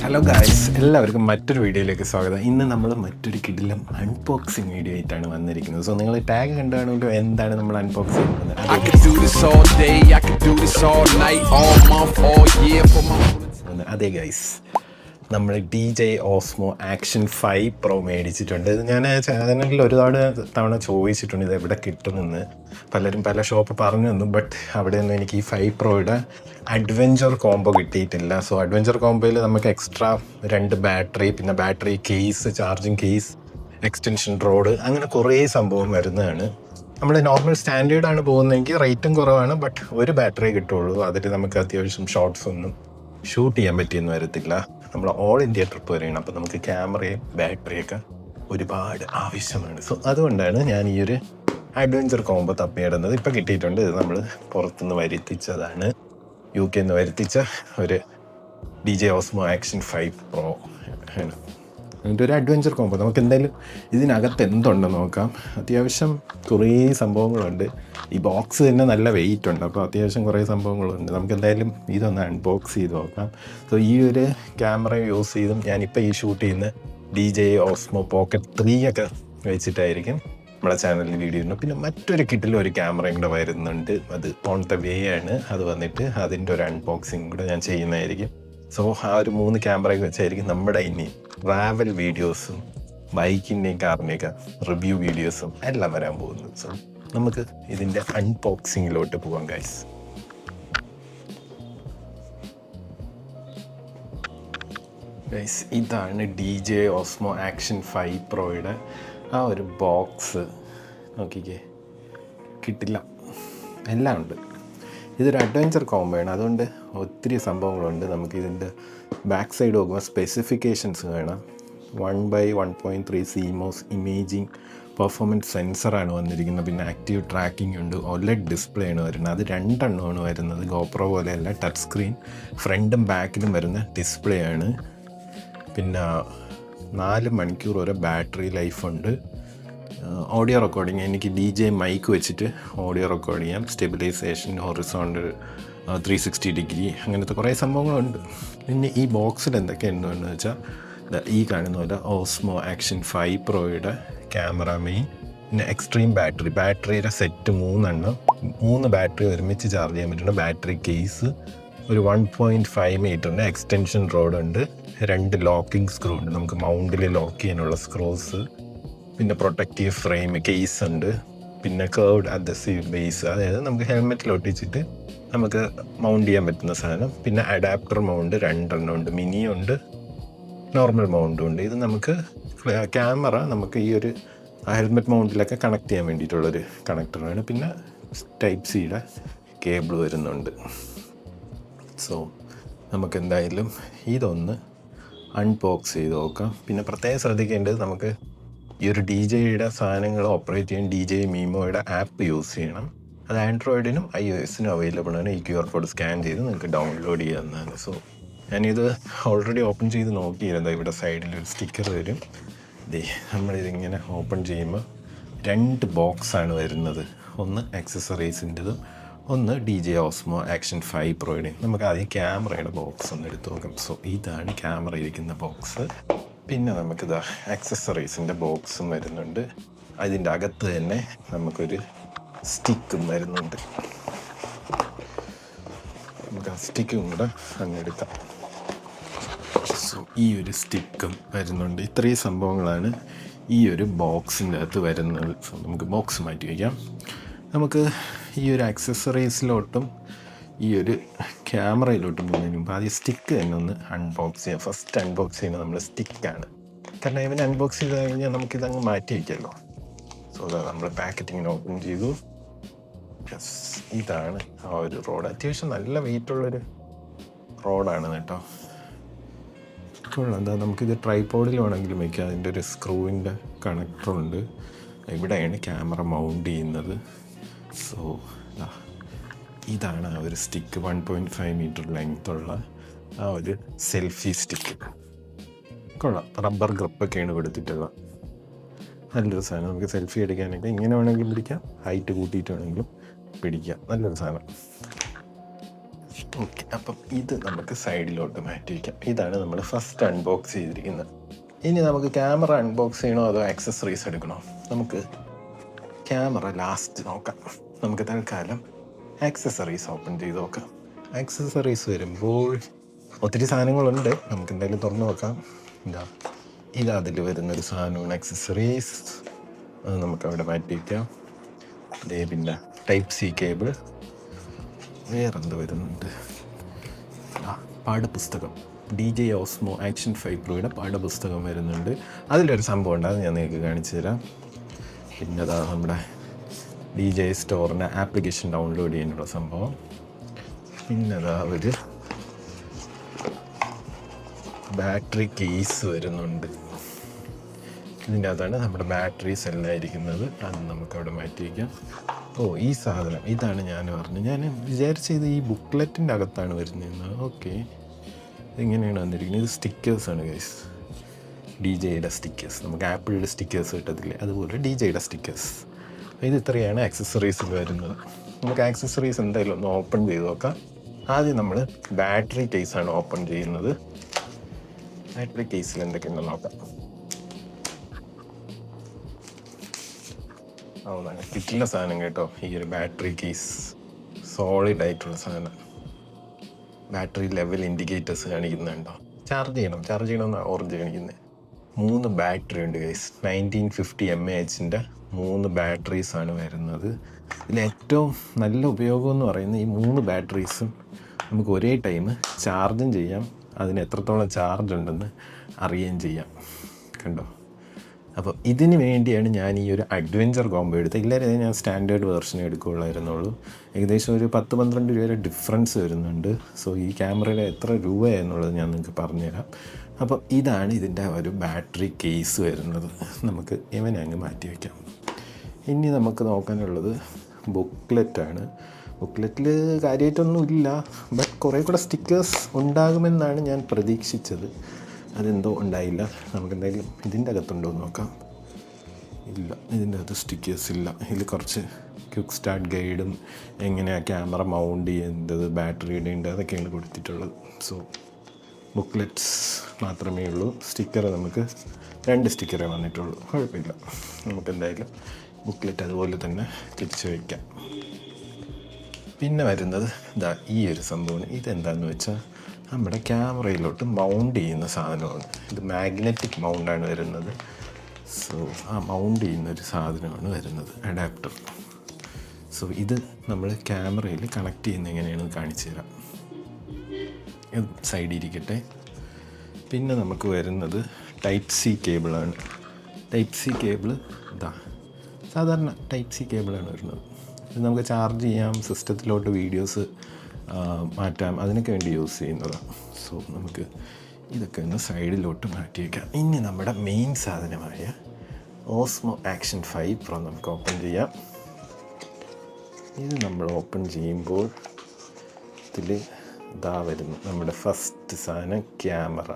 Hello guys, എല്ലാവർക്കും മറ്റൊരു വീഡിയോയിലേക്ക് സ്വാഗതം. ഇന്ന് നമ്മൾ മറ്റൊരു കിടിലം അൺബോക്സിങ് വീഡിയോ ആയിട്ടാണ് വന്നിരിക്കുന്നത്. സോ നിങ്ങൾ ടാഗ് കണ്ടാണെങ്കിലും എന്താണ് നമ്മൾ അൺബോക്സ് ചെയ്യുന്നത്. അതെ ഗൈസ്, നമ്മൾ DJI Osmo Action 5 Pro മേടിച്ചിട്ടുണ്ട്. ഇത് ഞാൻ ചാനലിൽ ഒരുപാട് തവണ ചോദിച്ചിട്ടുണ്ട് ഇത് എവിടെ കിട്ടുമെന്ന്. പലരും പല ഷോപ്പ് പറഞ്ഞു തന്നു, ബട്ട് അവിടെയൊന്നും എനിക്ക് ഈ 5 Proയുടെ അഡ്വെഞ്ചർ കോംബോ കിട്ടിയിട്ടില്ല. സോ അഡ്വെഞ്ചർ കോംബോയിൽ നമുക്ക് എക്സ്ട്രാ 2 ബാറ്ററി, പിന്നെ battery case, charging case, extension road, അങ്ങനെ കുറേ സംഭവം വരുന്നതാണ്. നമ്മൾ നോർമൽ സ്റ്റാൻഡേർഡാണ് പോകുന്നതെങ്കിൽ റേറ്റും കുറവാണ്, ബട്ട് ഒരു ബാറ്ററി കിട്ടുള്ളൂ. അതിൽ നമുക്ക് അത്യാവശ്യം ഷോർട്സ് ഒന്നും ഷൂട്ട് ചെയ്യാൻ പറ്റിയെന്ന് വരത്തില്ല. നമ്മൾ ഓൾ ഇന്ത്യ ട്രിപ്പ് വരെയാണ്, അപ്പോൾ നമുക്ക് ക്യാമറയും ബാറ്ററിയൊക്കെ ഒരുപാട് ആവശ്യമാണ്. സോ അതുകൊണ്ടാണ് ഞാൻ ഈ ഒരു അഡ്വഞ്ചർ കോംബോ തപ്പിയിടുന്നത്. ഇപ്പോൾ കിട്ടിയിട്ടുണ്ട്. ഇത് നമ്മൾ പുറത്തുനിന്ന് വരുത്തിച്ചതാണ്, UK നിന്ന് വരുത്തിച്ച ഒരു DJI Osmo Action 5 Pro ആണ്. അതിൻ്റെ ഒരു അഡ്വഞ്ചർ കോംബോ. നമുക്ക് എന്തായാലും ഇതിനകത്ത് എന്തുണ്ടെന്ന് നോക്കാം. അത്യാവശ്യം കുറേ സംഭവങ്ങളുണ്ട്. ഈ ബോക്സ് തന്നെ നല്ല വെയിറ്റ് ഉണ്ട്, അപ്പോൾ അത്യാവശ്യം കുറേ സംഭവങ്ങളുണ്ട്. നമുക്ക് എന്തായാലും ഇതൊന്ന് അൺബോക്സ് ചെയ്ത് നോക്കാം. സോ ഈ ഒരു ക്യാമറ യൂസ് ചെയ്തും ഞാനിപ്പോൾ ഈ ഷൂട്ട് ചെയ്യുന്ന DJI Osmo Pocket 3 ഒക്കെ വെച്ചിട്ടായിരിക്കും നമ്മളെ ചാനലിൽ വീഡിയോ ഉണ്ട്. പിന്നെ മറ്റൊരു കിറ്റിലും ഒരു ക്യാമറയും കൂടെ വരുന്നുണ്ട്. അത് ഓൺ ദ വേ ആണ്. അത് വന്നിട്ട് അതിൻ്റെ ഒരു അൺബോക്സിങ് കൂടെ ഞാൻ ചെയ്യുന്നതായിരിക്കും. സോ ആ ഒരു 3 ക്യാമറയൊക്കെ വെച്ചായിരിക്കും നമ്മുടെ ഇനി ട്രാവൽ വീഡിയോസും ബൈക്കിൻ്റെയും കാറിൻ്റെയൊക്കെ റിവ്യൂ വീഡിയോസും എല്ലാം വരാൻ പോകുന്നത്. സോ നമുക്ക് ഇതിൻ്റെ അൺബോക്സിങ്ങിലോട്ട് പോകാം ഗൈസ്. ഗൈസ്, ഇതാണ് DJI Osmo Action 5 Proയുടെ ആ ഒരു ബോക്സ്. നോക്കിക്കേ, കിട്ടില്ല, എല്ലാം ഉണ്ട്. ഇതൊരു അഡ്വഞ്ചർ കോംബോയാണ്, അതുകൊണ്ട് ഒത്തിരി സംഭവങ്ങളുണ്ട്. നമുക്ക് ഇതിൻ്റെ ബാക്ക് സൈഡ് നോക്കുമ്പോൾ സ്പെസിഫിക്കേഷൻസ് കാണാം. 1/1.3 CMOS ഇമേജിങ് പെർഫോമൻസ് സെൻസറാണ് വന്നിരിക്കുന്നത്. പിന്നെ ആക്റ്റീവ് ട്രാക്കിംഗ് ഉണ്ട്. OLED ഡിസ്പ്ലേ ആണ് വരുന്നത്. അത് 2 എണ്ണമാണ് വരുന്നത്. GoPro പോലെയല്ല, ടച്ച് സ്ക്രീൻ ഫ്രണ്ടും ബാക്കിലും വരുന്ന ഡിസ്പ്ലേ ആണ്. പിന്നെ 4 മണിക്കൂർ വരെ ബാറ്ററി ലൈഫ് ഉണ്ട്. ഓഡിയോ റെക്കോർഡിങ്, എനിക്ക് DJI മൈക്ക് വെച്ചിട്ട് ഓഡിയോ റെക്കോർഡ് ചെയ്യാം. സ്റ്റെബിലൈസേഷൻ, ഹൊറിസോണ്ടൽ 360 ഡിഗ്രി, അങ്ങനത്തെ കുറേ സംഭവങ്ങളുണ്ട്. പിന്നെ ഈ ബോക്സിൽ എന്തൊക്കെയുണ്ടെന്ന് വെച്ചാൽ ഈ കാണുന്ന പോലെ Osmo Action 5 Proയുടെ ക്യാമറ മെയിൻ, പിന്നെ എക്സ്ട്രീം ബാറ്ററിയുടെ സെറ്റ് 3 ബാറ്ററി ഒരുമിച്ച് ചാർജ് ചെയ്യാൻ പറ്റുന്ന ബാറ്ററി കേസ്, ഒരു 1.5 മീറ്ററിൻ്റെ എക്സ്റ്റൻഷൻ റോഡ് ഉണ്ട്, 2 ലോക്കിംഗ് സ്ക്രൂ ഉണ്ട്, നമുക്ക് മൗണ്ടിൽ ലോക്ക് ചെയ്യാനുള്ള സ്ക്രൂസ്, പിന്നെ പ്രൊട്ടക്റ്റീവ് ഫ്രെയിം കേസ് ഉണ്ട്, പിന്നെ കർവ്ഡ് അഡ്ഹസീവ് ബേസ്, അതായത് നമുക്ക് ഹെൽമെറ്റിൽ ഒട്ടിച്ചിട്ട് നമുക്ക് മൗണ്ട് ചെയ്യാൻ പറ്റുന്ന സാധനം. പിന്നെ അഡാപ്റ്റർ മൗണ്ട് 2 എണ്ണം ഉണ്ട്, മിനി ഉണ്ട്, നോർമൽ മൗണ്ടും ഉണ്ട്. ഇത് നമുക്ക് ക്യാമറ നമുക്ക് ഈ ഒരു ഹെൽമെറ്റ് മൗണ്ടിലൊക്കെ കണക്ട് ചെയ്യാൻ വേണ്ടിയിട്ടുള്ളൊരു കണക്ടറാണ്. പിന്നെ ടൈപ്പ് സിയുടെ കേബിൾ വരുന്നുണ്ട്. സോ നമുക്ക് എന്തായാലും ഇതൊന്ന് അൺബോക്സ് ചെയ്ത് നോക്കാം. പിന്നെ പ്രത്യേകം ശ്രദ്ധിക്കേണ്ടത്, നമുക്ക് ഈ ഒരു DJIയുടെ സാധനങ്ങൾ ഓപ്പറേറ്റ് ചെയ്യാൻ DJI മീമോയുടെ ആപ്പ് യൂസ് ചെയ്യണം. അത് ആൻഡ്രോയിഡിനും iOSനും അവൈലബിൾ ആണ്. ഈ QR കോഡ് സ്കാൻ ചെയ്ത് നിങ്ങൾക്ക് ഡൗൺലോഡ് ചെയ്യാവുന്നതാണ്. സോ ഞാനിത് ഓൾറെഡി ഓപ്പൺ ചെയ്ത് നോക്കിയിരുന്നത്. ഇവിടെ സൈഡിൽ ഒരു സ്റ്റിക്കർ വരും. നമ്മളിതിങ്ങനെ ഓപ്പൺ ചെയ്യുമ്പോൾ 2 ബോക്സാണ് വരുന്നത്. ഒന്ന് ആക്സസറീസിൻ്റെതും ഒന്ന് DJI Osmo Action 5 Proയുടെയും. നമുക്ക് ആദ്യം ക്യാമറയുടെ ബോക്സ് ഒന്ന് എടുത്ത് നോക്കാം. സോ ഇതാണ് ക്യാമറ ഇരിക്കുന്ന ബോക്സ്. പിന്നെ നമുക്കിതാ ആക്സസറീസിൻ്റെ ബോക്സും വരുന്നുണ്ട്. അതിൻ്റെ അകത്ത് തന്നെ നമുക്കൊരു സ്റ്റിക്കും വരുന്നുണ്ട്. നമുക്ക് ആ സ്റ്റിക്കും കൂടെ അങ്ങ് എടുക്കാം. സോ ഈ ഒരു സ്റ്റിക്കും വരുന്നുണ്ട്. ഇത്രയും സംഭവങ്ങളാണ് ഈ ഒരു ബോക്സിൻ്റെ അകത്ത് വരുന്നത്. സോ നമുക്ക് ബോക്സ് മാറ്റി വയ്ക്കാം. നമുക്ക് ഈ ഒരു ആക്സസറീസിലോട്ടും ഈ ഒരു ക്യാമറയിലോട്ടും പോകുന്നതിന് മുമ്പ് ആദ്യം സ്റ്റിക്ക് തന്നെ ഒന്ന് അൺബോക്സ് ചെയ്യാം. ഫസ്റ്റ് അൺബോക്സ് ചെയ്യുന്നത് നമ്മൾ സ്റ്റിക്കാണ്. കാരണം ഇവന് അൺബോക്സ് ചെയ്ത് കഴിഞ്ഞാൽ നമുക്കിതങ്ങ് മാറ്റി വയ്ക്കാമല്ലോ. സോ അതാ നമ്മൾ പാക്കറ്റിങ്ങിന് ഓപ്പൺ ചെയ്തു. ഇതാണ് ആ ഒരു റോഡ്. അത്യാവശ്യം നല്ല വെയിറ്റുള്ളൊരു റോഡാണ് കേട്ടോ. എന്താ, നമുക്കിത് ട്രൈപോഡിൽ വേണമെങ്കിലും വയ്ക്കാം. അതിൻ്റെ ഒരു സ്ക്രൂവിൻ്റെ കണക്ടറുണ്ട്. ഇവിടെയാണ് ക്യാമറ മൗണ്ട് ചെയ്യുന്നത്. സോ ഇതാണ് ആ ഒരു സ്റ്റിക്ക്. 1.5 മീറ്റർ ലെങ്ത്തുള്ള ആ ഒരു സെൽഫി സ്റ്റിക്ക്. കൊള്ളാം. റബ്ബർ ഗ്രപ്പൊക്കെയാണ് കൊടുത്തിട്ടുള്ളത്. നല്ലൊരു സാധനം. നമുക്ക് സെൽഫി എടുക്കാനൊക്കെ ഇങ്ങനെ വേണമെങ്കിലും പിടിക്കാം, ഹൈറ്റ് കൂട്ടിയിട്ട് വേണമെങ്കിലും പിടിക്കാം. നല്ലൊരു സാധനം. ഓക്കെ, അപ്പം ഇത് നമുക്ക് സൈഡിലോട്ട് മാറ്റി വയ്ക്കാം. ഇതാണ് നമ്മൾ ഫസ്റ്റ് അൺബോക്സ് ചെയ്തിരിക്കുന്നത്. ഇനി നമുക്ക് ക്യാമറ അൺബോക്സ് ചെയ്യണോ അതോ ആക്സസറീസ് എടുക്കണോ? നമുക്ക് ക്യാമറ ലാസ്റ്റ് നോക്കാം. നമുക്ക് തൽക്കാലം ആക്സസറീസ് ഓപ്പൺ ചെയ്ത് നോക്കാം. ആക്സസറീസ് വരുമ്പോൾ ഒത്തിരി സാധനങ്ങളുണ്ട്. നമുക്ക് എന്തായാലും തുറന്ന് നോക്കാം. അതിൽ വരുന്നൊരു സാധനമാണ് ആക്സസറീസ്. അത് നമുക്കവിടെ മാറ്റി വയ്ക്കാം. പിന്നെ ടൈപ്പ് സി കേബിൾ, വേറെന്ത് വരുന്നുണ്ട്, പാഠപുസ്തകം, DJ Osmo Action 5 Proയുടെ പാഠപുസ്തകം വരുന്നുണ്ട്. അതിലൊരു സംഭവം ഉണ്ട്, അത് ഞാൻ നിങ്ങൾക്ക് കാണിച്ചു തരാം. പിന്നെ നമ്മുടെ DJ സ്റ്റോറിൻ്റെ ആപ്ലിക്കേഷൻ ഡൗൺലോഡ് ചെയ്യാനുള്ള സംഭവം. പിന്നെ ഒരു ബാറ്ററി കേസ് വരുന്നുണ്ട്. ഇതിൻ്റെ അകത്താണ് നമ്മുടെ ബാറ്ററീസ് എല്ലാം ഇരിക്കുന്നത്. അത് നമുക്കവിടെ മാറ്റി വയ്ക്കാം. ഈ സാധനം ഇതാണ് ഞാൻ പറഞ്ഞത്. ഞാൻ വിചാരിച്ചത് ഈ ബുക്ക്ലെറ്റിൻ്റെ അകത്താണ് വരുന്നത്. ഓക്കെ, ഇങ്ങനെയാണ് വന്നിരിക്കുന്നത്. ഇത് സ്റ്റിക്കേഴ്സാണ് ഗൈസ്, DJയുടെ സ്റ്റിക്കേഴ്സ്. നമുക്ക് ആപ്പിളിൻ്റെ സ്റ്റിക്കേഴ്സ് കിട്ടത്തില്ലേ, അതുപോലെ DJയുടെ സ്റ്റിക്കേഴ്സ്. ഇത് ഇത്രയാണ് ആക്സസറീസിൽ വരുന്നത്. നമുക്ക് ആക്സസറീസ് എന്തായാലും ഒന്ന് ഓപ്പൺ ചെയ്ത് നോക്കാം. ആദ്യം നമ്മൾ ബാറ്ററി കേസാണ് ഓപ്പൺ ചെയ്യുന്നത്. ബാറ്ററി കേസിൽ എന്തൊക്കെയുണ്ടെന്ന് നോക്കാം. കിട്ടില്ല സാധനം കേട്ടോ, ഈ ഒരു ബാറ്ററി കേസ്. സോളിഡ് ആയിട്ടുള്ള സാധനം. ബാറ്ററി ലെവൽ ഇൻഡിക്കേറ്റേഴ്സ് കാണിക്കുന്നുണ്ടോ? ചാർജ് ചെയ്യണമെന്ന് ഓറഞ്ച് കാണിക്കുന്നത്. 3 ബാറ്ററി ഉണ്ട് ഗൈസ്. 1950 mAh 3 ബാറ്ററീസാണ് വരുന്നത്. ഇതിൽ ഏറ്റവും നല്ല ഉപയോഗം എന്ന് പറയുന്നത് ഈ 3 ബാറ്ററീസും നമുക്ക് ഒരേ ടൈം ചാർജും ചെയ്യാം, അതിന് എത്രത്തോളം ചാർജ് ഉണ്ടെന്ന് അറിയുകയും ചെയ്യാം. കണ്ടോ? അപ്പോൾ ഇതിന് വേണ്ടിയാണ് ഞാൻ ഈ ഒരു അഡ്വഞ്ചർ കോംബോ എടുത്തത്. ഇല്ലാതെ ഞാൻ സ്റ്റാൻഡേർഡ് വേർഷൻ എടുക്കുകയുള്ളായിരുന്നുള്ളൂ. ഏകദേശം ഒരു 10-12 രൂപയുടെ ഡിഫറൻസ് വരുന്നുണ്ട്. സോ ഈ ക്യാമറയുടെ എത്ര രൂപയെന്നുള്ളത് ഞാൻ നിങ്ങൾക്ക് പറഞ്ഞുതരാം. അപ്പോൾ ഇതാണ് ഇതിൻ്റെ ഒരു ബാറ്ററി കേസ് വരുന്നത്. നമുക്ക് ഇവനെ അങ്ങ് മാറ്റി വയ്ക്കാം. ഇനി നമുക്ക് നോക്കാനുള്ളത് ബുക്ക്ലെറ്റാണ്. ബുക്ക്ലെറ്റിൽ കാര്യമായിട്ടൊന്നും ഇല്ല, ബട്ട് കുറേ കൂടെ സ്റ്റിക്കേഴ്സ് ഉണ്ടാകുമെന്നാണ് ഞാൻ പ്രതീക്ഷിച്ചത്. അതെന്തോ ഉണ്ടായില്ല. നമുക്കെന്തായാലും ഇതിൻ്റെ അകത്തുണ്ടോ എന്ന് നോക്കാം. ഇല്ല, ഇതിൻ്റെ അകത്ത് സ്റ്റിക്കേഴ്സ് ഇല്ല. ഇതിൽ കുറച്ച് ക്വിക്ക് സ്റ്റാർട്ട് ഗൈഡും എങ്ങനെയാണ് ക്യാമറ മൗണ്ട് ചെയ്യേണ്ടത്, ബാറ്ററി ഇടേണ്ടത്, അതൊക്കെയാണ് കൊടുത്തിട്ടുള്ളത്. സോ ബുക്ക്ലെറ്റ്സ് മാത്രമേ ഉള്ളൂ. സ്റ്റിക്കർ നമുക്ക് 2 സ്റ്റിക്കറേ വന്നിട്ടുള്ളൂ. കുഴപ്പമില്ല. നമുക്കെന്തായാലും ബുക്ക്ലെറ്റ് അതുപോലെ തന്നെ തിരിച്ച് വയ്ക്കാം. പിന്നെ വരുന്നത് ഈ ഒരു സംഭവമാണ്. ഇതെന്താണെന്ന് വെച്ചാൽ നമ്മുടെ ക്യാമറയിലോട്ട് മൗണ്ട് ചെയ്യുന്ന സാധനമാണ്. ഇത് മാഗ്നറ്റിക് മൗണ്ടാണ് വരുന്നത്. സോ ആ മൗണ്ട് ചെയ്യുന്നൊരു സാധനമാണ് വരുന്നത്, അഡാപ്റ്റർ. സോ ഇത് നമ്മൾ ക്യാമറയിൽ കണക്ട് ചെയ്യുന്ന എങ്ങനെയാണെന്ന് കാണിച്ചു തരാം. ഇത് സൈഡിൽ ഇരിക്കട്ടെ. പിന്നെ നമുക്ക് വരുന്നത് ടൈപ്പ് സി കേബിളാണ്. ടൈപ്പ് സി കേബിൾ സാധാരണ ടൈപ്പ് സി കേബിളാണ് വരുന്നത്. ഇത് നമുക്ക് ചാർജ് ചെയ്യാം, സിസ്റ്റത്തിലോട്ട് വീഡിയോസ് മാറ്റാം, അതിനൊക്കെ വേണ്ടി യൂസ് ചെയ്യുന്നതാണ്. സോ നമുക്ക് ഇതൊക്കെ ഒന്ന് സൈഡിലോട്ട് മാറ്റി വയ്ക്കാം. ഇനി നമ്മുടെ മെയിൻ സാധനമായ ഓസ്മോ ആക്ഷൻ 5 Pro നമുക്ക് ഓപ്പൺ ചെയ്യാം. ഇത് നമ്മൾ ഓപ്പൺ ചെയ്യുമ്പോൾ ഇതിൽ വരുന്നു നമ്മുടെ ഫസ്റ്റ് സാധനം ക്യാമറ.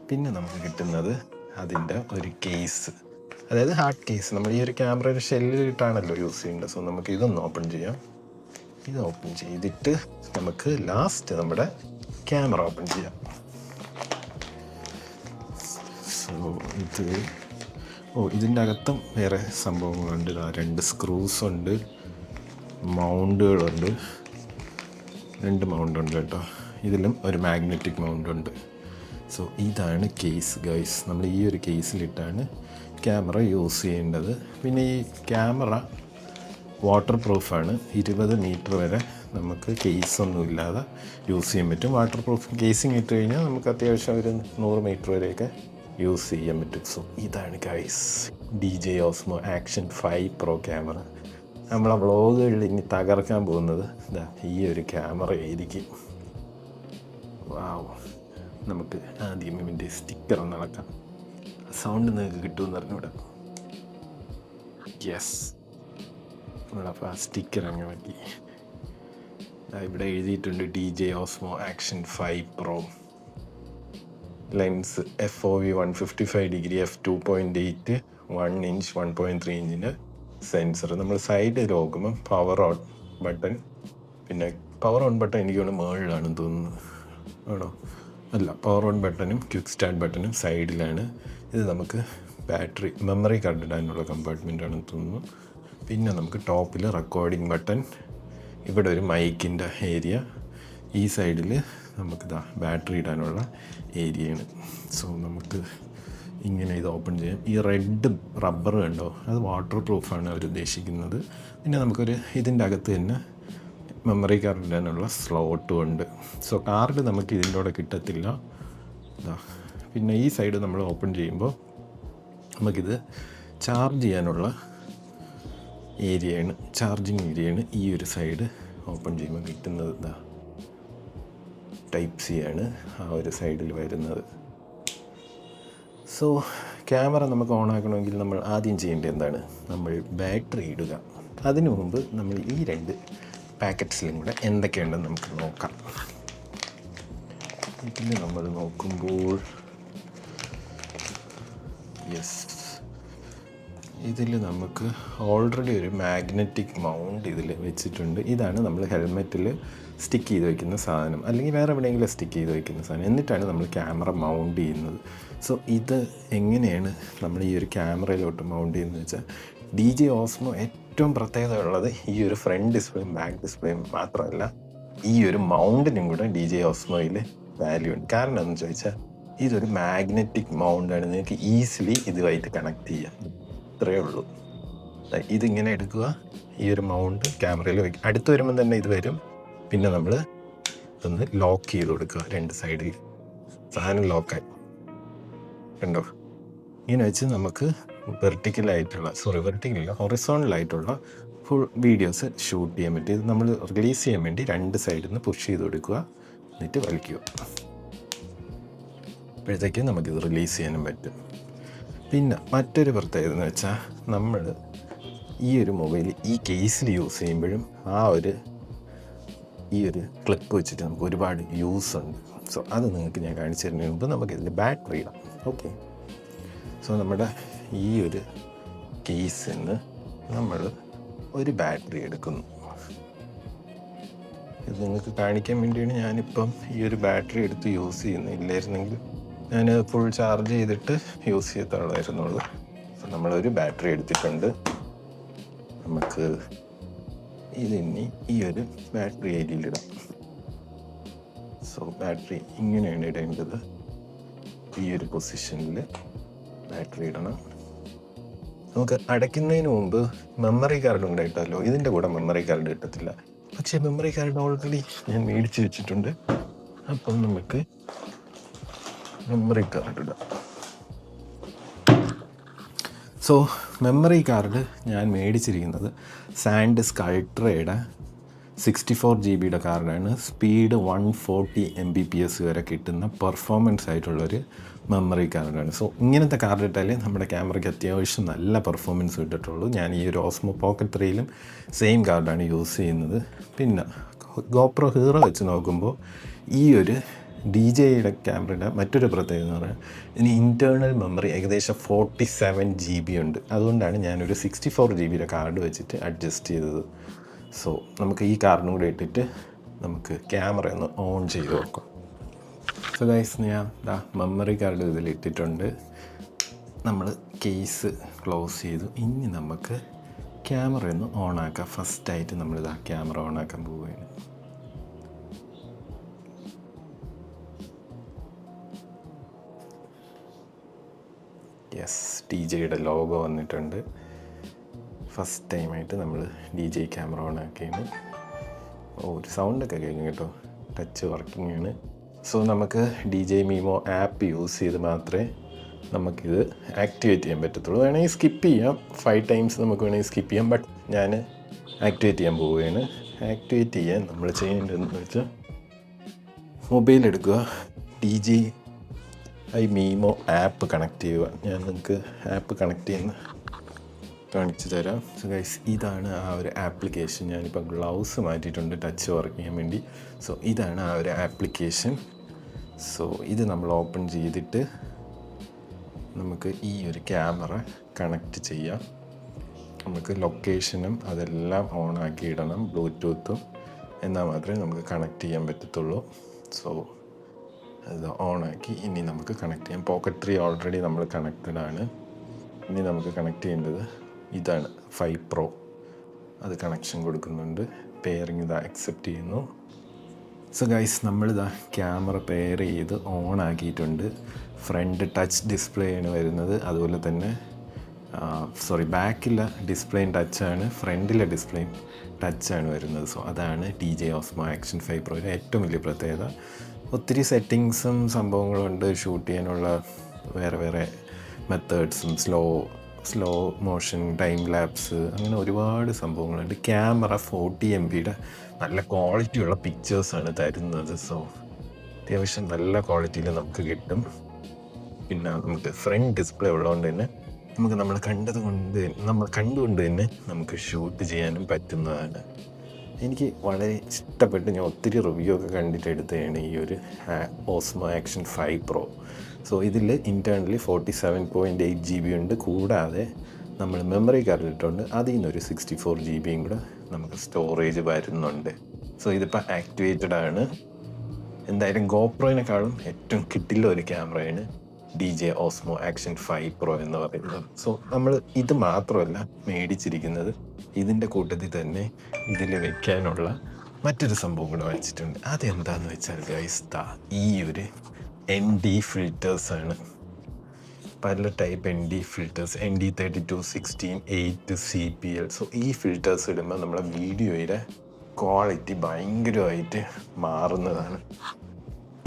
പിന്നെ നമുക്ക് കിട്ടുന്നത് അതിൻ്റെ ഒരു കേസ്, അതായത് ഹാർഡ് കേസ്. നമ്മൾ ഈ ഒരു ക്യാമറയുടെ ഷെല്ലിലിട്ടാണല്ലോ യൂസ് ചെയ്യേണ്ടത്. സോ നമുക്ക് ഇതൊന്ന് ഓപ്പൺ ചെയ്യാം. ഇത് ഓപ്പൺ ചെയ്തിട്ട് നമുക്ക് ലാസ്റ്റ് നമ്മുടെ ക്യാമറ ഓപ്പൺ ചെയ്യാം. സോ ഇതിൻ്റെ അകത്തും വേറെ സംഭവങ്ങളുണ്ട്. 2 സ്ക്രൂസ് ഉണ്ട്, മൗണ്ടുകളുണ്ട്. 2 മൗണ്ടുണ്ട് കേട്ടോ. ഇതിലും ഒരു മാഗ്നറ്റിക് മൗണ്ടുണ്ട്. സോ ഇതാണ് കേസ് ഗൈസ്. നമ്മൾ ഈ ഒരു കേസിലിട്ടാണ് ക്യാമറ യൂസ് ചെയ്യേണ്ടത്. പിന്നെ ഈ ക്യാമറ വാട്ടർ പ്രൂഫാണ്. 20 മീറ്റർ വരെ നമുക്ക് കേസൊന്നും ഇല്ലാതെ യൂസ് ചെയ്യാൻ പറ്റും. വാട്ടർ പ്രൂഫ് കേസിങ് ഇട്ട് കഴിഞ്ഞാൽ നമുക്ക് അത്യാവശ്യം ഒരു 100 മീറ്റർ വരെയൊക്കെ യൂസ് ചെയ്യാൻ പറ്റും. സോ ഇതാണ് guys DJ Osmo Action 5 Pro camera. നമ്മളെ വ്ളോഗുകളിൽ ഇനി തകർക്കാൻ പോകുന്നത് ഈ ഒരു ക്യാമറ ആയിരിക്കും. വാവ്. നമുക്ക് ആദ്യം ഇതിൻ്റെ സ്റ്റിക്കർ ഒന്ന് ഇളക്കാം. സൗണ്ട് നിങ്ങൾക്ക് കിട്ടുമെന്ന് അറിഞ്ഞൂടെ. യെസ്, നമ്മളപ്പോൾ ആ സ്റ്റിക്കർ അങ്ങ് മാറ്റി. ഇവിടെ എഴുതിയിട്ടുണ്ട് DJ Osmo Action 5 Pro. Lens FOV 155 degree f2.8 1 inch 1.3 ഇഞ്ചിൻ്റെ സെൻസർ. നമ്മൾ സൈഡിൽ നോക്കുമ്പോൾ പവർ ഓൺ ബട്ടൺ, പിന്നെ പവർ ഓൺ ബട്ടൺ എനിക്ക് തോന്നുന്നു മുകളിലാണെന്ന് തോന്നുന്നു. ആണോ? അല്ല, പവർ ഓൺ ബട്ടണും ക്വിക്ക് സ്റ്റാർട്ട് ബട്ടണും സൈഡിലാണ്. ഇത് നമുക്ക് ബാറ്ററി മെമ്മറി കാർഡ് ഇടാനുള്ള കമ്പാർട്ട്മെൻറ്റാണെന്ന് തോന്നുന്നു. പിന്നെ നമുക്ക് ടോപ്പിൽ റെക്കോർഡിംഗ് ബട്ടൺ, ഇവിടെ ഒരു മൈക്കിൻ്റെ ഏരിയ, ഈ സൈഡിൽ നമുക്കിതാ ബാറ്ററി ഇടാനുള്ള ഏരിയയാണ്. സോ നമുക്ക് ഇങ്ങനെ ഇത് ഓപ്പൺ ചെയ്യാം. ഈ റെഡ് റബ്ബർ കണ്ടോ, അത് വാട്ടർ പ്രൂഫാണ് അവർ ഉദ്ദേശിക്കുന്നത്. പിന്നെ നമുക്കൊരു ഇതിൻ്റെ അകത്ത് തന്നെ മെമ്മറി കാർഡ് ഇടാനുള്ള സ്ലോട്ടും ഉണ്ട്. സോ കാർഡ് നമുക്ക് ഇതിൻ്റെ കൂടെ കിട്ടത്തില്ല. പിന്നെ ഈ സൈഡ് നമ്മൾ ഓപ്പൺ ചെയ്യുമ്പോൾ നമുക്കിത് ചാർജ് ചെയ്യാനുള്ള ഏരിയയാണ്, ചാർജിങ് ഏരിയയാണ്. ഈ ഒരു സൈഡ് ഓപ്പൺ ചെയ്യുമ്പോൾ കിട്ടുന്നത് ടൈപ്പ് സി ആണ് ആ ഒരു സൈഡിൽ വരുന്നത്. സോ ക്യാമറ നമുക്ക് ഓൺ ആക്കണമെങ്കിൽ നമ്മൾ ആദ്യം ചെയ്യേണ്ടത് എന്താണ്? നമ്മൾ ബാറ്ററി ഇടുക. അതിനു മുമ്പ് നമ്മൾ ഈ 2 പാക്കറ്റ്സിലും കൂടെ എന്തൊക്കെയുണ്ടെന്ന് നമുക്ക് നോക്കാം. ഇതിൽ നമ്മൾ നോക്കുമ്പോൾ ഇതിൽ നമുക്ക് ഓൾറെഡി ഒരു മാഗ്നറ്റിക് മൗണ്ട് ഇതിൽ വെച്ചിട്ടുണ്ട്. ഇതാണ് നമ്മൾ ഹെൽമെറ്റിൽ സ്റ്റിക്ക് ചെയ്ത് വയ്ക്കുന്ന സാധനം, അല്ലെങ്കിൽ വേറെ എവിടെയെങ്കിലും സ്റ്റിക്ക് ചെയ്ത് വയ്ക്കുന്ന സാധനം. എന്നിട്ടാണ് നമ്മൾ ക്യാമറ മൗണ്ട് ചെയ്യുന്നത്. സോ ഇത് എങ്ങനെയാണ് നമ്മൾ ഈ ഒരു ക്യാമറയിലോട്ട് മൗണ്ട് ചെയ്യുന്നത് വെച്ചാൽ, DJI Osmo ഏറ്റവും പ്രത്യേകത ഉള്ളത് ഈ ഒരു ഫ്രണ്ട് ഡിസ്പ്ലേയും ബാക്ക് ഡിസ്പ്ലേയും മാത്രമല്ല, ഈ ഒരു മൗണ്ടിനും കൂടെ DJI Osmoയിൽ വാല്യൂ ഉണ്ട്. കാരണം എന്ന് ചോദിച്ചാൽ, ഇതൊരു മാഗ്നറ്റിക് മൗണ്ടാണ്. നിങ്ങൾക്ക് ഈസിലി ഇതുമായിട്ട് കണക്ട് ചെയ്യാം. ഇത്രയേ ഉള്ളൂ. ഇതിങ്ങനെ എടുക്കുക, ഈ ഒരു മൗണ്ട് ക്യാമറയിൽ വയ്ക്കുക. അടുത്ത് വരുമ്പോൾ തന്നെ ഇത് വരും. പിന്നെ നമ്മൾ ഇതൊന്ന് ലോക്ക് ചെയ്ത് കൊടുക്കുക 2 സൈഡിൽ. സാധനം ലോക്കായി കണ്ടോ. ഇങ്ങനെ വെച്ച് നമുക്ക് ഹൊറിസോണലായിട്ടുള്ള ഫുൾ വീഡിയോസ് ഷൂട്ട് ചെയ്യാൻ പറ്റും. ഇത് നമ്മൾ റിലീസ് ചെയ്യാൻ വേണ്ടി 2 സൈഡിൽ നിന്ന് പുഷ് ചെയ്ത് കൊടുക്കുക, എന്നിട്ട് വലിക്കുക. അപ്പോഴത്തേക്കും നമുക്കിത് റിലീസ് ചെയ്യാനും പറ്റും. പിന്നെ മറ്റൊരു പ്രത്യേകത എന്ന് വെച്ചാൽ, നമ്മൾ ഈ ഒരു മൊബൈൽ ഈ കേസിൽ യൂസ് ചെയ്യുമ്പോഴും ഈ ഒരു ക്ലിപ്പ് വെച്ചിട്ട് നമുക്ക് ഒരുപാട് യൂസ് ഉണ്ട്. സോ അത് നിങ്ങൾക്ക് ഞാൻ കാണിച്ചു തരുന്നതിന് മുമ്പ് നമുക്കിതിൽ ബാറ്ററി ഇടാം. ഓക്കെ, സോ നമ്മുടെ ഈ ഒരു കേസിൽ നിന്ന് നമ്മൾ ഒരു ബാറ്ററി എടുക്കുന്നു. ഇത് നിങ്ങൾക്ക് കാണിക്കാൻ വേണ്ടിയാണ് ഞാനിപ്പം ഈ ഒരു ബാറ്ററി എടുത്ത് യൂസ് ചെയ്യുന്നത്. ഇല്ലായിരുന്നെങ്കിൽ ഞാൻ ഫുൾ ചാർജ് ചെയ്തിട്ട് യൂസ് ചെയ്യത്തുള്ളായിരുന്നുള്ളൂ. സോ നമ്മളൊരു ബാറ്ററി എടുത്തിട്ടുണ്ട്. നമുക്ക് ഇതിനി ഈ ഒരു ബാറ്ററി ഏരിയയിലിടാം. സോ ബാറ്ററി ഇങ്ങനെയാണ് ഇടേണ്ടത്. ഈ ഒരു പൊസിഷനിൽ ബാറ്ററി ഇടണം. നമുക്ക് അടയ്ക്കുന്നതിന് മുമ്പ് മെമ്മറി കാർഡ് ഉണ്ടായിട്ടല്ലോ. ഇതിൻ്റെ കൂടെ മെമ്മറി കാർഡ് കിട്ടത്തില്ല. പക്ഷേ മെമ്മറി കാർഡ് ഓൾറെഡി ഞാൻ മേടിച്ച് വെച്ചിട്ടുണ്ട്. അപ്പം നമുക്ക് മെമ്മറി കാർഡ് ഇടാം. സോ മെമ്മറി കാർഡ് ഞാൻ മേടിച്ചിരിക്കുന്നത് സാൻഡിസ്ക് അൾട്രയുടെ 64 GB കാർഡാണ്. സ്പീഡ് 140 Mbps വരെ കിട്ടുന്ന പെർഫോമൻസ് ആയിട്ടുള്ളൊരു മെമ്മറി കാർഡാണ്. സോ ഇങ്ങനത്തെ കാർഡ് ഇട്ടാലേ നമ്മുടെ ക്യാമറയ്ക്ക് അത്യാവശ്യം നല്ല പെർഫോമൻസ് കിട്ടിയിട്ടുള്ളൂ. ഞാൻ ഈ ഒരു ഓസ്മോ പോക്കറ്റ് 3യിലും സെയിം കാർഡാണ് യൂസ് ചെയ്യുന്നത്. പിന്നെ ഗോപ്രോ ഹീറോ വെച്ച് നോക്കുമ്പോൾ ഈ ഒരു DJIയുടെ ക്യാമറയുടെ മറ്റൊരു പ്രത്യേകത എന്ന് പറഞ്ഞാൽ, ഇതിന് ഇൻറ്റേർണൽ മെമ്മറി ഏകദേശം 47 GB ഉണ്ട്. അതുകൊണ്ടാണ് ഞാനൊരു 64 GB കാർഡ് വെച്ചിട്ട് അഡ്ജസ്റ്റ് ചെയ്തത്. സോ നമുക്ക് ഈ കാർഡും കൂടെ ഇട്ടിട്ട് നമുക്ക് ക്യാമറ ഒന്ന് ഓൺ ചെയ്ത് നോക്കാം. സോ ഗൈസ്, ഞാൻ മെമ്മറി കാർഡ് ഇതിൽ ഇട്ടിട്ടുണ്ട്. നമ്മൾ കേസ് ക്ലോസ് ചെയ്തു. ഇനി നമുക്ക് ക്യാമറ ഒന്ന് ഓണാക്കാം. ഫസ്റ്റായിട്ട് നമ്മളിതാ ക്യാമറ ഓണാക്കാൻ പോവുകയാണ്. DJIയുടെ ലോഗോ വന്നിട്ടുണ്ട്. ഫസ്റ്റ് ടൈമായിട്ട് നമ്മൾ DJI ക്യാമറ ഓൺ ആക്കിയാണ്. ഒരു സൗണ്ടൊക്കെ കേൾക്കും കേട്ടോ. ടച്ച് വർക്കിംഗ് ആണ്. സോ നമുക്ക് DJI Mimo ആപ്പ് യൂസ് ചെയ്ത് മാത്രമേ നമുക്കിത് ആക്ടിവേറ്റ് ചെയ്യാൻ പറ്റത്തുള്ളൂ. വേണമെങ്കിൽ സ്കിപ്പ് ചെയ്യാം. 5 ടൈംസ് നമുക്ക് വേണമെങ്കിൽ സ്കിപ്പ് ചെയ്യാം. ബട്ട് ഞാൻ ആക്ടിവേറ്റ് ചെയ്യാൻ പോവുകയാണ്. ആക്ടിവേറ്റ് ചെയ്യാൻ നമ്മൾ ചെയ്യേണ്ടതെന്ന് വെച്ചാൽ, മൊബൈൽ എടുക്കുക, DJI Mimo ആപ്പ് കണക്ട് ചെയ്യുക. ഞാൻ നിങ്ങൾക്ക് ആപ്പ് കണക്ട് ചെയ്യുന്ന കാണിച്ചു തരാം. സോ ഗൈസ്, ഇതാണ് ആ ഒരു ആപ്ലിക്കേഷൻ. ഞാനിപ്പോൾ ഗ്ലൗസ് മാറ്റിയിട്ടുണ്ട് ടച്ച് വർക്ക് ചെയ്യാൻ വേണ്ടി. സോ ഇതാണ് ആ ഒരു ആപ്ലിക്കേഷൻ. സോ ഇത് നമ്മൾ ഓപ്പൺ ചെയ്തിട്ട് നമുക്ക് ഈ ഒരു ക്യാമറ കണക്റ്റ് ചെയ്യാം. നമുക്ക് ലൊക്കേഷനും അതെല്ലാം ഓൺ ആക്കി ഇടണം, ബ്ലൂടൂത്തും എന്നാൽ മാത്രമേ നമുക്ക് കണക്ട് ചെയ്യാൻ പറ്റത്തുള്ളൂ. സോ അത് ഓണാക്കി ഇനി നമുക്ക് കണക്ട് ചെയ്യാം. പോക്കറ്റ് 3 ഓൾറെഡി നമ്മൾ കണക്റ്റഡ് ആണ്. ഇനി നമുക്ക് കണക്ട് ചെയ്യേണ്ടത് ഇതാണ് 5 Pro. അത് കണക്ഷൻ കൊടുക്കുന്നുണ്ട്. പെയറിങ് ഇതാ അക്സെപ്റ്റ് ചെയ്യുന്നു. സോ ഗൈസ്, നമ്മളിതാ ക്യാമറ പെയർ ചെയ്ത് ഓൺ ആക്കിയിട്ടുണ്ട്. ഫ്രണ്ട് ടച്ച് ഡിസ്പ്ലേ ആണ് വരുന്നത്. അതുപോലെ തന്നെ ബാക്കിലെ ഡിസ്പ്ലേയും ടച്ചാണ്, ഫ്രണ്ടിലെ ഡിസ്പ്ലേയും ടച്ചാണ് വരുന്നത്. സോ അതാണ് DJI Osmo Action 5 Proയുടെ ഏറ്റവും വലിയ പ്രത്യേകത. ഒത്തിരി സെറ്റിങ്സും സംഭവങ്ങളും ഉണ്ട്. ഷൂട്ട് ചെയ്യാനുള്ള വേറെ വേറെ മെത്തേഡ്സും, സ്ലോ മോഷൻ, ടൈം ലാപ്സ്, അങ്ങനെ ഒരുപാട് സംഭവങ്ങളുണ്ട്. ക്യാമറ 40 MBയുടെ നല്ല ക്വാളിറ്റിയുള്ള പിക്ചേഴ്സാണ് തരുന്നത്. സോ അത്യാവശ്യം നല്ല ക്വാളിറ്റിയിൽ നമുക്ക് കിട്ടും. പിന്നെ നമുക്ക് ഫ്രണ്ട് ഡിസ്പ്ലേ ഉള്ളതുകൊണ്ട് തന്നെ നമുക്ക് നമ്മൾ കണ്ടുകൊണ്ട് തന്നെ നമുക്ക് ഷൂട്ട് ചെയ്യാനും പറ്റുന്നതാണ്. എനിക്ക് വളരെ ഇഷ്ടപ്പെട്ട്, ഞാൻ ഒത്തിരി റിവ്യൂ ഒക്കെ കണ്ടിട്ട് എടുത്തതാണ് ഈ ഒരു Osmo Action 5 Pro. സോ ഇതിൽ ഇൻറ്റേർണലി 47.8 GB ഉണ്ട്. കൂടാതെ നമ്മൾ മെമ്മറി കാർഡ് ഇട്ടുണ്ട്, അതിൽ നിന്നൊരു 64 GB കൂടെ നമുക്ക് സ്റ്റോറേജ് വരുന്നുണ്ട്. സോ ഇതിപ്പോൾ ആക്ടിവേറ്റഡ് ആണ്. എന്തായാലും ഗോപ്രോയിനെക്കാളും ഏറ്റവും കിട്ടില്ല ഒരു ക്യാമറയാണ് DJI Osmo Action 5 Pro എന്ന് പറയുന്നത്. സോ നമ്മൾ ഇത് മാത്രമല്ല മേടിച്ചിരിക്കുന്നത്, ഇതിൻ്റെ കൂട്ടത്തിൽ തന്നെ ഇതിൽ വെക്കാനുള്ള മറ്റൊരു സംഭവം കൂടെ വെച്ചിട്ടുണ്ട്. അതെന്താണെന്ന് വെച്ചാൽ ഗൈസ്, ഈ ഒരു ND ഫിൽറ്റേഴ്സാണ്. പല type ND filters, ND32, 16, 8, CPL. So ഈ ഫിൽറ്റേഴ്സ് ഇടുമ്പോൾ നമ്മളെ വീഡിയോയുടെ ക്വാളിറ്റി ഭയങ്കരമായിട്ട് മാറുന്നതാണ്.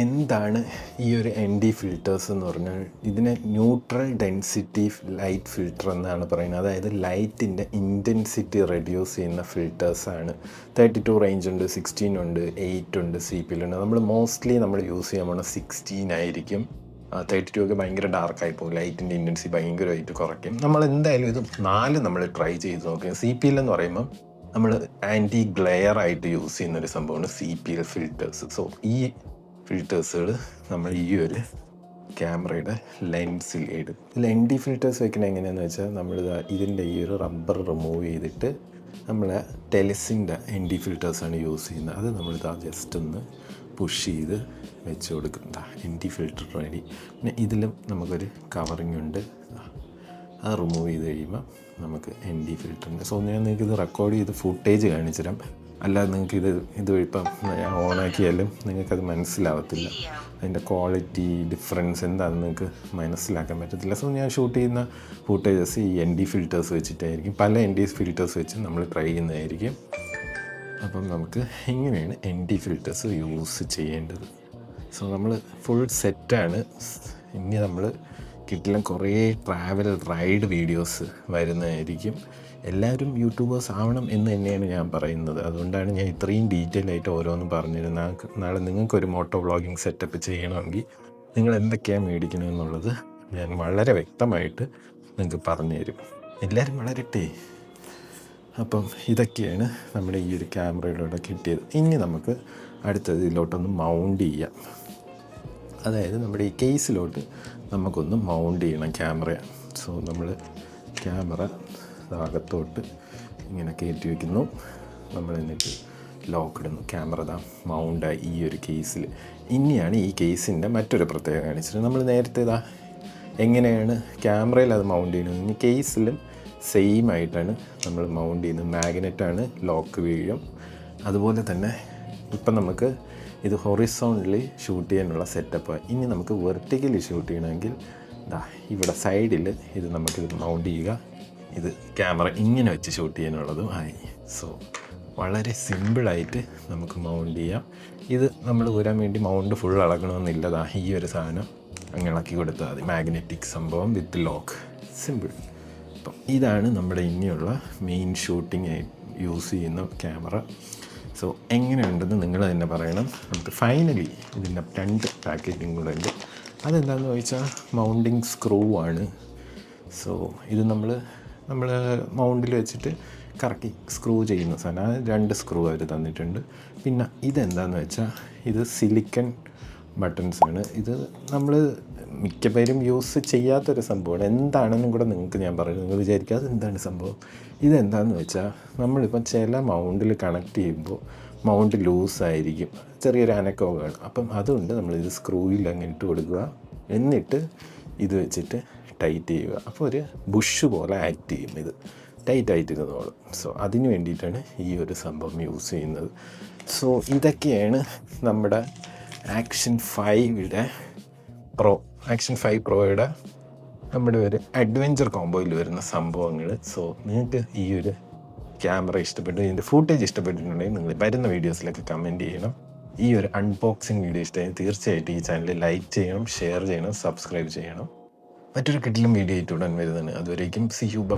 എന്താണ് ഈ ഒരു ND ഫിൽറ്റേഴ്സ് എന്ന് പറഞ്ഞാൽ, ഇതിനെ ന്യൂട്രൽ ഡെൻസിറ്റി ലൈറ്റ് ഫിൽറ്റർ എന്നാണ് പറയുന്നത്. അതായത് ലൈറ്റിൻ്റെ ഇൻറ്റൻസിറ്റി റെഡ്യൂസ് ചെയ്യുന്ന ഫിൽറ്റേഴ്സാണ്. 32 റേഞ്ച് ഉണ്ട്, 16 ഉണ്ട്, 8 ഉണ്ട്, CPL ഉണ്ട്. നമ്മൾ മോസ്റ്റ്ലി യൂസ് ചെയ്യാൻ പോകുന്ന 16 ആയിരിക്കും. 32 ഒക്കെ ഭയങ്കര ഡാർക്കായി പോകും, ലൈറ്റിൻ്റെ ഇൻറ്റൻസിറ്റി ഭയങ്കരമായിട്ട് കുറയ്ക്കും. നമ്മൾ എന്തായാലും ഇത് 4 നമ്മൾ ട്രൈ ചെയ്ത് നോക്കുക. CPL എന്ന് പറയുമ്പം നമ്മൾ ആൻറ്റി ഗ്ലെയർ ആയിട്ട് യൂസ് ചെയ്യുന്നൊരു സംഭവമാണ് CPL ഫിൽറ്റേഴ്സ്. സോ ഈ ഫിൽറ്റേഴ്സുകൾ നമ്മൾ ഈ ഒരു ക്യാമറയുടെ ലെൻസിൽ ഇടും. ഇതിൽ ND ഫിൽറ്റേഴ്സ് വെക്കുന്നത് എങ്ങനെയാണെന്ന് വെച്ചാൽ, നമ്മൾ ഇതിൻ്റെ ഈ ഒരു റബ്ബർ റിമൂവ് ചെയ്തിട്ട് നമ്മൾ ടെലിസിൻ്റെ ND ഫിൽറ്റേഴ്സാണ് യൂസ് ചെയ്യുന്നത്. അത് നമ്മളിതാ ജസ്റ്റ് ഒന്ന് പുഷ് ചെയ്ത് വെച്ച് കൊടുക്കും. ND filter ready. പിന്നെ ഇതിലും നമുക്കൊരു കവറിങ് ഉണ്ട്, അത് റിമൂവ് ചെയ്ത് കഴിയുമ്പോൾ നമുക്ക് ND ഫിൽറ്ററിൻ്റെ. സോ ഞാൻ നിങ്ങൾക്ക് ഇത് റെക്കോർഡ് ചെയ്ത് ഫുട്ടേജ് കാണിച്ചു തരാം. അല്ലാതെ നിങ്ങൾക്ക് ഇത് ഇപ്പം ഓണാക്കിയാലും നിങ്ങൾക്കത് മനസ്സിലാവത്തില്ല. അതിൻ്റെ ക്വാളിറ്റി ഡിഫറൻസ് എന്താണെന്ന് നിങ്ങൾക്ക് മനസ്സിലാക്കാൻ പറ്റത്തില്ല. സോ ഞാൻ ഷൂട്ട് ചെയ്യുന്ന ഫുട്ടേജസ് ഈ ND ഫിൽറ്റേഴ്സ് വെച്ചിട്ടായിരിക്കും. പല ND ഫിൽറ്റേഴ്സ് വെച്ച് നമ്മൾ ട്രൈ ചെയ്യുന്നതായിരിക്കും. അപ്പം നമുക്ക് എങ്ങനെയാണ് ND ഫിൽറ്റേഴ്സ് യൂസ് ചെയ്യേണ്ടത്. സോ നമ്മൾ ഫുൾ സെറ്റാണ്. ഇനി നമ്മൾ കിട്ടില്ല കുറേ ട്രാവൽ റൈഡ് വീഡിയോസ് വരുന്നതായിരിക്കും. എല്ലാവരും യൂട്യൂബേഴ്സ് ആവണം എന്ന് തന്നെയാണ് ഞാൻ പറയുന്നത്. അതുകൊണ്ടാണ് ഞാൻ ഇത്രയും ഡീറ്റെയിൽ ആയിട്ട് ഓരോന്നും പറഞ്ഞിരുന്നത്. നാളെ നിങ്ങൾക്കൊരു മോട്ടോ വ്ളോഗിങ് സെറ്റപ്പ് ചെയ്യണമെങ്കിൽ നിങ്ങൾ എന്തൊക്കെയാണ് മേടിക്കണമെന്നുള്ളത് ഞാൻ വളരെ വ്യക്തമായിട്ട് നിങ്ങൾക്ക് പറഞ്ഞു തരും. എല്ലാവരും വളരട്ടെ. അപ്പം ഇതൊക്കെയാണ് നമ്മുടെ ഈ ഒരു ക്യാമറയിലൂടെ കിട്ടിയത്. ഇനി നമുക്ക് അടുത്തത് ഇതിലോട്ടൊന്ന് മൗണ്ട് ചെയ്യാം. അതായത് നമ്മുടെ ഈ കേസിലോട്ട് നമുക്കൊന്ന് മൗണ്ട് ചെയ്യണം ക്യാമറ. സോ നമ്മൾ ക്യാമറ അകത്തോട്ട് ഇങ്ങനെ കയറ്റി വയ്ക്കുന്നു. നമ്മൾ എന്നിട്ട് ലോക്ക് ഇടുന്നു. ക്യാമറ മൗണ്ടായി ഈ ഒരു കേസിൽ. ഇനിയാണ് ഈ കേസിൻ്റെ മറ്റൊരു പ്രത്യേകത കാണിച്ചത്. നമ്മൾ നേരത്തെ എങ്ങനെയാണ് ക്യാമറയിൽ അത് മൗണ്ട് ചെയ്യുന്നത്, ഇനി കേസിലും സെയിം ആയിട്ടാണ് നമ്മൾ മൗണ്ട് ചെയ്യുന്നത്. മാഗ്നറ്റാണ്, ലോക്ക് വീഴും. അതുപോലെ തന്നെ ഇപ്പം നമുക്ക് ഇത് ഹൊറിസോണ്ടലി ഷൂട്ട് ചെയ്യാനുള്ള സെറ്റപ്പ്. ഇനി നമുക്ക് വെർട്ടിക്കലി ഷൂട്ട് ചെയ്യണമെങ്കിൽ ഇവിടെ സൈഡിൽ ഇത് നമുക്കിത് മൗണ്ട് ചെയ്യുക. ഇത് ക്യാമറ ഇങ്ങനെ വെച്ച് ഷൂട്ട് ചെയ്യാനുള്ളതും ആയി. സോ വളരെ സിമ്പിളായിട്ട് നമുക്ക് മൗണ്ട് ചെയ്യാം. ഇത് നമ്മൾ ഊരാൻ വേണ്ടി മൗണ്ട് ഫുൾ അളക്കണമെന്നില്ല. ഈ ഒരു സാധനം അങ്ങനെ ഇളക്കി കൊടുത്താൽ മതി. മാഗ്നറ്റിക് സംഭവം വിത്ത് ലോക്ക്, സിമ്പിൾ. അപ്പം ഇതാണ് നമ്മുടെ ഇനിയുള്ള മെയിൻ ഷൂട്ടിങ് യൂസ് ചെയ്യുന്ന ക്യാമറ. സോ എങ്ങനെയുണ്ടെന്ന് നിങ്ങൾ തന്നെ പറയണം. നമുക്ക് ഫൈനലി ഇതിൻ്റെ 2 പാക്കേജിങ് കൂടെ ഉണ്ട്. അതെന്താണെന്ന് ചോദിച്ചാൽ മൗണ്ടിങ് സ്ക്രൂ ആണ്. സോ ഇത് നമ്മൾ മൗണ്ടിൽ വെച്ചിട്ട് കറക്കി സ്ക്രൂ ചെയ്യുന്ന സാധനം. 2 സ്ക്രൂ അവർ തന്നിട്ടുണ്ട്. പിന്നെ ഇതെന്താണെന്ന് വെച്ചാൽ ഇത് സിലിക്കൺ ബട്ടൺസാണ്. ഇത് നമ്മൾ മിക്ക പേരും യൂസ് ചെയ്യാത്തൊരു സംഭവമാണ്. എന്താണെന്നും കൂടെ നിങ്ങൾക്ക് ഞാൻ പറയുന്നത്, നിങ്ങൾ വിചാരിക്കുക അതെന്താണ് സംഭവം. ഇതെന്താണെന്ന് വെച്ചാൽ നമ്മളിപ്പം ചില മൗണ്ടിൽ കണക്ട് ചെയ്യുമ്പോൾ മൗണ്ട് ലൂസായിരിക്കും, ചെറിയൊരു അനക്കമൊക്കെ വേണം. അപ്പം അതുകൊണ്ട് നമ്മളിത് സ്ക്രൂയിൽ അങ്ങ് ഇട്ട് കൊടുക്കുക, എന്നിട്ട് ഇത് വെച്ചിട്ട് ടൈറ്റ് ചെയ്യുക. അപ്പോൾ ഒരു ബുഷ് പോലെ ആക്ട് ചെയ്യും, ഇത് ടൈറ്റായിട്ട് ഇരുന്നോളും. സോ അതിന് വേണ്ടിയിട്ടാണ് ഈ ഒരു സംഭവം യൂസ് ചെയ്യുന്നത്. സോ ഇതൊക്കെയാണ് നമ്മുടെ ആക്ഷൻ 5 പ്രോയുടെ നമ്മുടെ ഒരു അഡ്വഞ്ചർ കോംബോയിൽ വരുന്ന സംഭവങ്ങൾ. സോ നിങ്ങൾക്ക് ഈ ഒരു ക്യാമറ ഇഷ്ടപ്പെട്ടു, ഇതിൻ്റെ ഫുട്ടേജ് ഇഷ്ടപ്പെട്ടിട്ടുണ്ടെങ്കിൽ നിങ്ങൾ വരുന്ന വീഡിയോസിലൊക്കെ കമൻറ്റ് ചെയ്യണം. ഈ ഒരു അൺബോക്സിങ് വീഡിയോ ഇഷ്ടമായി തീർച്ചയായിട്ടും ഈ ചാനൽ ലൈക്ക് ചെയ്യണം, ഷെയർ ചെയ്യണം, സബ്സ്ക്രൈബ് ചെയ്യണം. മറ്റൊരു കിടിലം വീഡിയോ ആയിട്ട് ഉടൻ വരുന്നതാണ്. അതുവരേക്കും see you, bye.